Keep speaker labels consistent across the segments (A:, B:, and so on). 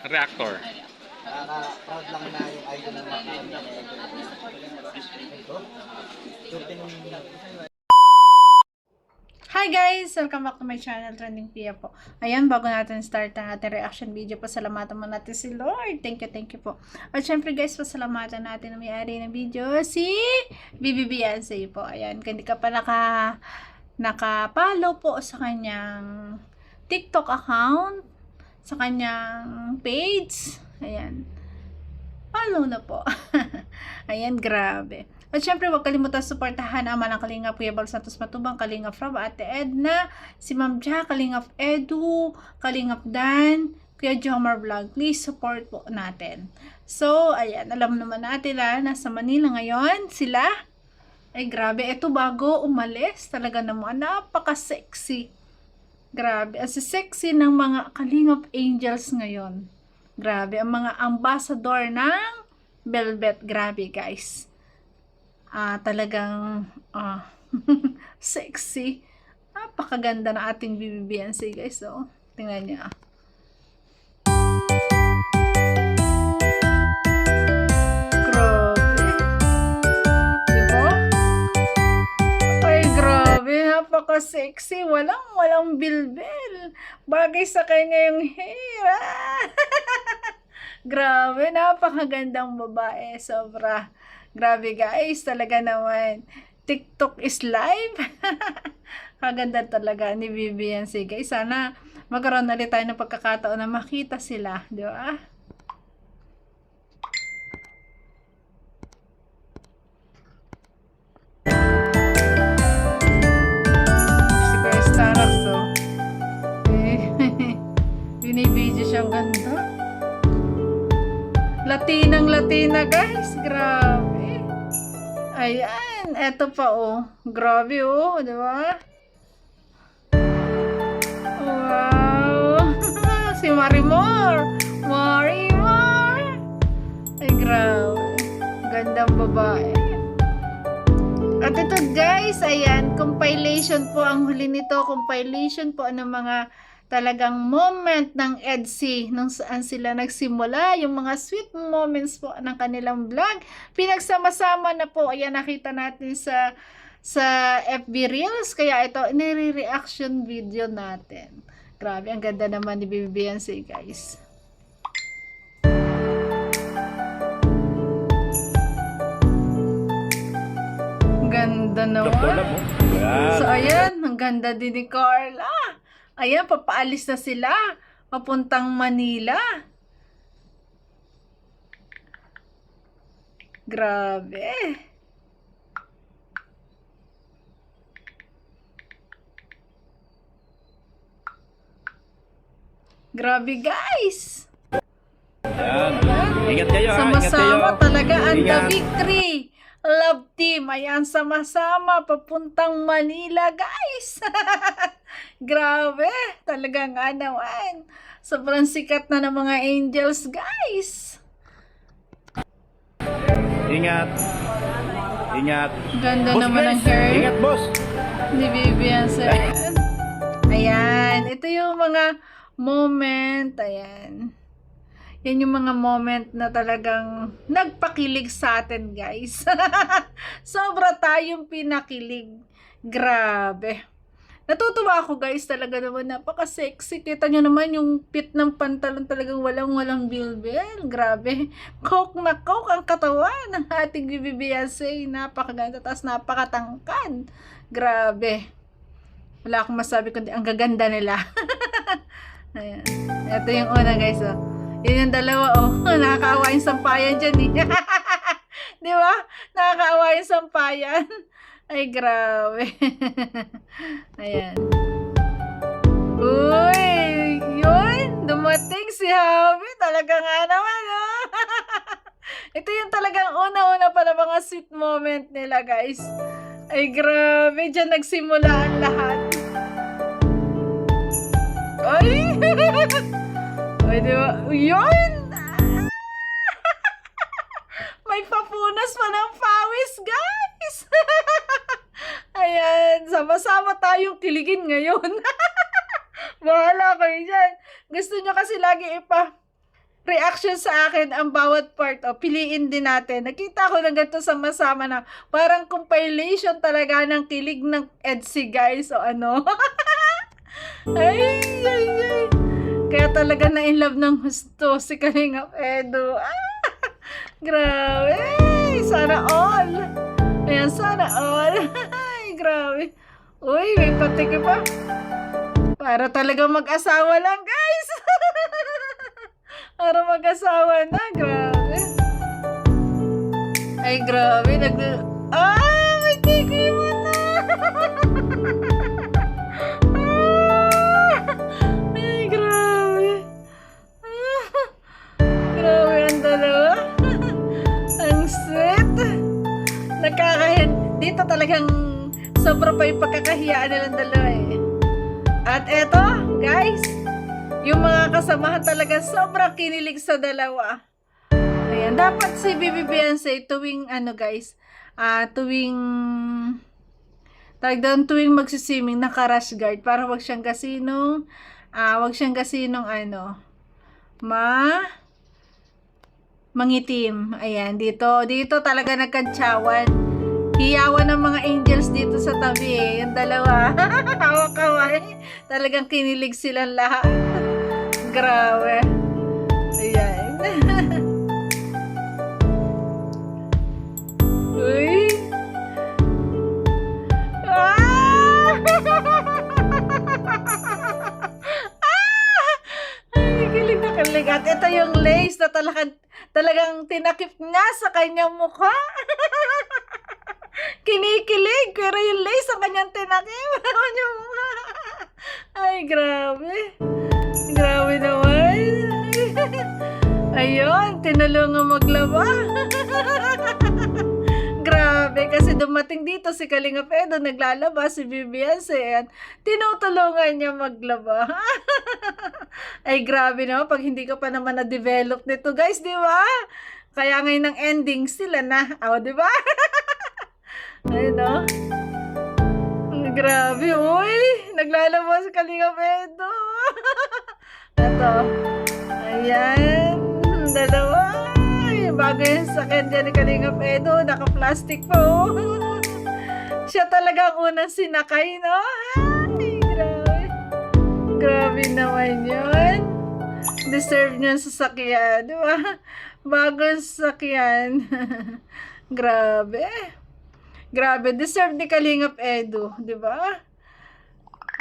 A: Reactor.
B: Nakaka-proud lang na yung idol ng mga ito.
C: Hi guys! Welcome back to my channel, Trending Pia po. Ayan, bago natin start ang ating reaction video, pasalamatan mo natin si Lord. Thank you po. At syempre guys, pasalamatan natin ang may-ari ng video, si BBBNC po. Ayan, kung hindi ka pa nakapollow po sa kanyang TikTok account, sa kanyang page, ayan, follow na po. Ayan, grabe. At syempre, huwag kalimutan suportahan ang mga Kalingap Kuya Bal Santos Matubang, Kalingap Rob, Ate Edna, si Ma'am Ja, Kalingap Edu, Kalingap Dan, Kuya Jomar Vlog. Please support po natin. So, ayan, alam naman natin nasa Manila ngayon sila. Ay, grabe. Ito bago umalis. Talaga naman, napaka-sexy. Grabe. As sexy ng mga Kalingap Angels ngayon. Grabe. Ang mga ambassador ng Velvet. Grabe, guys. Talagang sexy. Napakaganda na ating BBBNC, guys. So, tingnan niya. Grabe. Diba? Ay, grabe. Napaka-sexy. Walang bilbil. Bagay sa kanya yung hair. Grabe. Napakagandang babae. Sobra. Grabe guys, talaga naman. TikTok is live. Kaganda talaga ni BBNC guys. Sana magkaroon na rin tayo ng pagkakataon na makita sila. Di ba? Si Kuya Starax, oh. Binibidyo siyang ganda. Latina guys. Grabe. Ayan, eto pa oh. Grabe oh, di ba? Wow. Si Marimar. Ay, grabe. Gandang babae. At ito guys, ayan, compilation po ang huli nito. Compilation po ng mga talagang moment ng EDC nung saan sila nagsimula, yung mga sweet moments po ng kanilang vlog. Pinagsama-sama na po, ayan, nakita natin sa FB Reels, kaya ito, nire-reaction video natin. Grabe, ang ganda naman ni BBBNC, guys. Ganda naman. So, ayan, ang ganda din ni Carla. Ayan, papaalis na sila. Papuntang Manila. Grabe. Grabe, guys.
A: Ayan. Ingat kayo ha.
C: Sama-sama talaga ang The Victory Love Team. Ayan, sama-sama papuntang Manila, guys. Grabe, talaga nga naman. Sobrang sikat na ng mga angels, guys.
A: Ingat.
C: Ganda
A: Boss,
C: naman
A: guys.
C: ang hair
A: Ingat, boss.
C: ni BBNC. Ayan, ito yung mga moment. Ayan. Yan yung mga moment na talagang nagpakilig sa atin, guys. Sobra tayong pinakilig. Grabe. Natutuwa ako, guys. Talaga naman napaka-sexy. Kita nyo naman yung fit ng pantalon, talagang walang bilbil. Grabe. Coke na coke ang katawan ng ating BBBNC. Napakaganda. Tapos napakatangkad. Grabe. Wala akong masabi kundi ang gaganda nila. Ayan. Ito yung una, guys. Oh. Yun yung dalawa, oh. Nakakaawa yung sampayan dyan, eh. Di ba? Nakakaawa yung sampayan. Ay, grabe. Ayan. Uy! Yun! Dumating si Javi. Talaga nga naman, oh. Ito yung talagang una-una pa na mga sweet moment nila, guys. Ay, grabe. Diyan nagsimula ang lahat. Ay! Ay, diba? Yun! May papunas pa ng pawis, guys! Ayan, sama-sama tayong kiligin ngayon. Bahala kayo dyan. Gusto nyo kasi lagi reaction sa akin ang bawat part. O, piliin din natin. Nakita ko na ganito sama-sama na parang compilation talaga ng kilig ng EDSI, guys. O ano? Ay. Kaya talaga na in love ng gusto si Kalingap Edu. Grabe. Sana all. Ayan, sana all. Ay, grabe. Uy, may patiki pa. Para talaga mag-asawa lang, guys. Para mag-asawa na. Grabe. Ay, grabe. May tiki mo na. Ay, grabe. Grabe ang dalawa. Ang sweet. Dito talagang sobra pa yung pagkakahiyaan nilang dalawa eh. At eto, guys, yung mga kasamahan talaga sobrang kinilig sa dalawa. Ayan, dapat si Bibi Beyonce tuwing tuwing magsisiming naka-rash guard para wag siyang kasinong mangitim. Ayan, dito talaga nagkantsawan. Hiyawan ng mga angels dito sa tabi eh. Yung dalawa. Hawak-hawak. Talagang kinilig silang lahat. Grabe. Ayan. Uy. Ay, kilig na kilig. At ito yung lace na talagang tinakip niya sa kanyang mukha. Kinikilig, pero yung lace ang kanyang tinakip. Ay, grabe. Grabe naman. Ayun, tinulungan maglaba. Grabe, kasi dumating dito si Kalingap Edu, naglalaba si Beyonce, tinutulungan niya maglaba. Ay, grabe naman, pag hindi ka pa naman na-develop nito, guys, di ba? Kaya ngayon ang ending sila na, di ba? Ayun, no? Grabe, uy! Naglalabas si Kalingap Edu. Ito. Ayan. Dalawa. Bago yung sakit dyan ni Kalingap Edu. Naka-plastic po. Siya talaga ang unang sinakay, no? Ay, grabe. Grabe naman yun. Deserve niya sa sasakyan, di ba? Bagong sasakyan. Grabe. Grabe, deserve ni Kalingap Edu, di ba?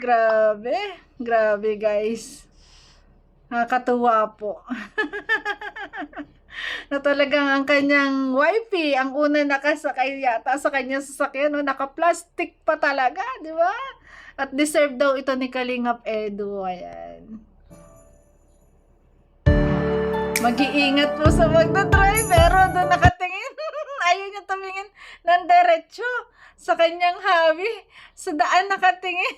C: Grabe, grabe guys. Nakakatuwa po. Na talagang ang kanyang wifey, ang una nakasakay yata sa kanyang sasakyan, no? Naka-plastic pa talaga, di ba? At deserve daw ito ni Kalingap Edu, ayan. Mag-iingat po sa magdadrive, pero doon nakatingin. Ayaw niya tumingin ng diretso sa kanyang hobby. Sa daan nakatingin.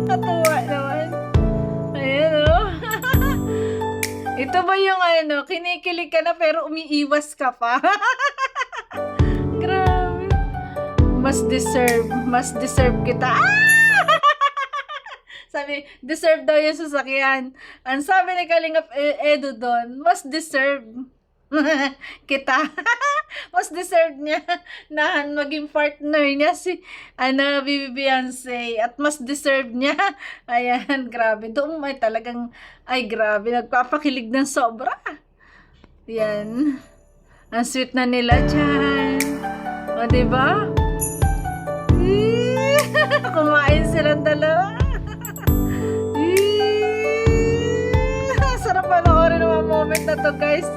C: Katuwa naman. Ayan o. Ito ba yung kinikilig ka na pero umiiwas ka pa? Grabe. Mas deserve kita. Sabi, deserve daw yung sasakyan. Ang sabi ni Kalingap Edu doon, mas deserve kita. Mas deserve niya na maging partner niya si Bibi Beyonce. At mas deserve niya. Ayan, grabe. Doon may talagang, ay grabe, nagpapakilig ng sobra. Ayan. Ang sweet na nila dyan. O, diba? Kumain silang dalawa. Sarap panoorin ng mga moment na to, guys.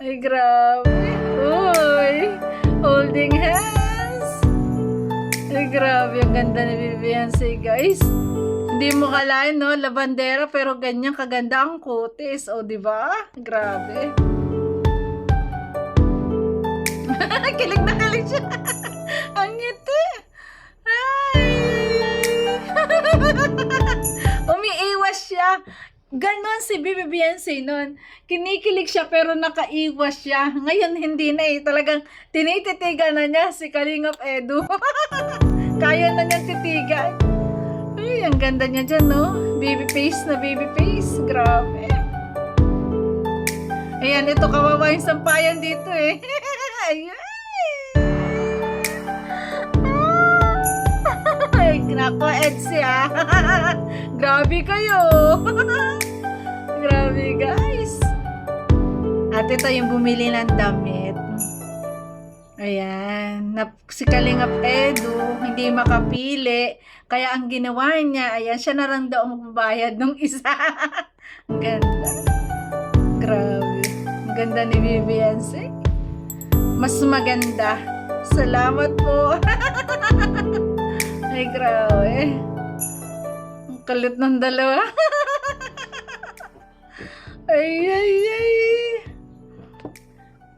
C: Ay, grabe. Uy, holding hands. Ay, grabe. Ang ganda ni Bibi Beyonce, guys. Hindi mo kalain, no? Labandera, pero ganyan kaganda ang kutis. O, diba? Grabe. Kilig na kilig siya. Ang ngiti. Ay. Umiiwas siya. Ganon si Bibi Beyonce nun. Kinikilig siya pero nakaiwas siya. Ngayon hindi na eh. Talagang tinititigan na niya si Kalingap Edu. Kaya na niya titigan. Ay, ang ganda niya dyan, no? Baby face na baby face. Grabe. Ayan, ito kawawa yung sampayan dito eh. Ayan. Ay, nako, Edsy ah. Grabe kayo. Grabe, guys. At ito yung bumili ng damit. Ayan. Si Kalingap Edu, hindi makapili. Kaya ang ginawa niya, ayan, siya na lang daw magbabayad nung isa. Ang ganda. Grabe. Ang ganda ni Beyonce. Mas maganda. Salamat po. Ay, grabe. Ang kalit ng dalawa. Ay.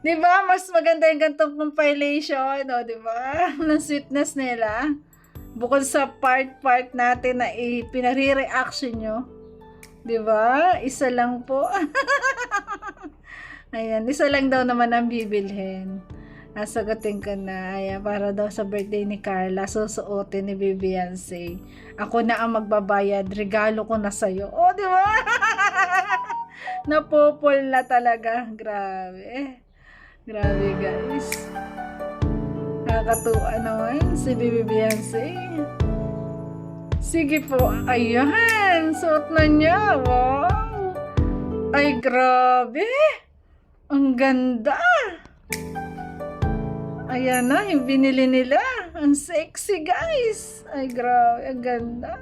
C: Diba? Mas maganda yung gantong compilation, no? Diba? Ng sweetness nila. Bukod sa part natin na pinare-reaction nyo. Diba? Isa lang po. Ayan, isa lang daw naman ang bibilhin. Nasagutin ko na. Ayan, para daw sa birthday ni Carla, susuotin ni Beyonce. Ako na ang magbabayad. Regalo ko na sa'yo. Oh, di ba? Napopol na talaga. Grabe. Grabe, guys. Nakakatuwa naman si Beyonce. Sige po. Ayan. Suot na niya. Wow. Ay, grabe. Ang ganda. Ayan na, yung binili nila. Ang sexy, guys. Ay, grabe. Ang ganda.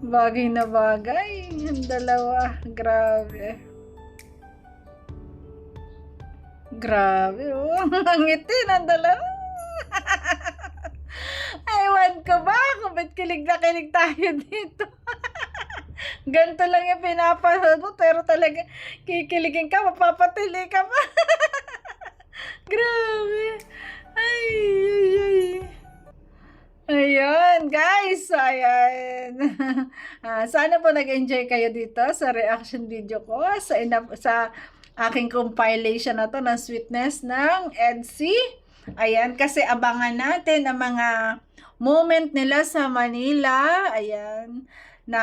C: Bagay na bagay. Ang dalawa. Grabe. Grabe, oh. Ang ngiti ng dalawa. Ewan ko ba kung ba't kilig na kilig tayo dito. Ganito lang yung pinapanood mo, pero talaga kikiligin ka, mapapatili ka pa. Grabe. Ay. Ayan, guys. Ayan. Sana po nag-enjoy kayo dito sa reaction video ko sa aking compilation na to ng sweetness ng Edsy. Ayan, kasi abangan natin ang mga moment nila sa Manila. Ayan, na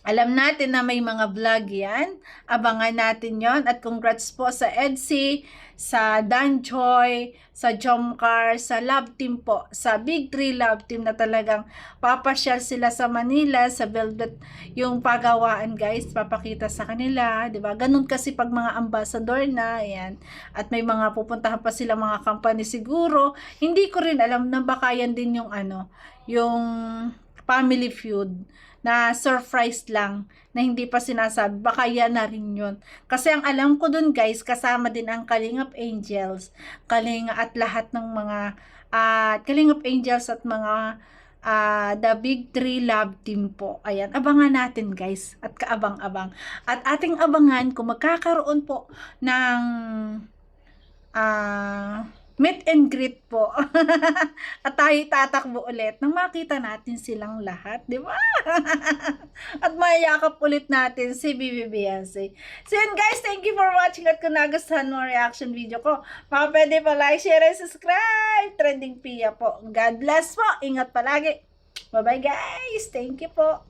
C: alam natin na may mga vlog yan. Abangan natin yon. At congrats po sa Edsy, sa Danjoy, sa Jomcar, sa Love Team po. Sa Big 3 Love Team na talagang papasyal sila sa Manila, sa Velvet, yung pagawaan, guys, papakita sa kanila. Diba? Ganun kasi pag mga ambassador na, ayan. At may mga pupuntahan pa sila mga company siguro. Hindi ko rin alam na baka yan din yung yung Family Feud na surprise lang, na hindi pa sinasabi, baka yan na rin yun. Kasi ang alam ko dun, guys, kasama din ang Kalingap Angels, at lahat ng mga Kalingap Angels at mga The Big 3 Love Team po. Ayan, abangan natin, guys, at kaabang-abang. At ating abangan kung magkakaroon po ng meet and greet po. At tayo tatakbo ulit nang makita natin silang lahat, di ba? At mayakap ulit natin si Bibi Beyonce. So yun, guys, thank you for watching. At kung nagustuhan mo ang reaction video ko, pwede pa like, share, and subscribe. Trending Pia po. God bless po. Ingat palagi. Bye-bye, guys. Thank you po.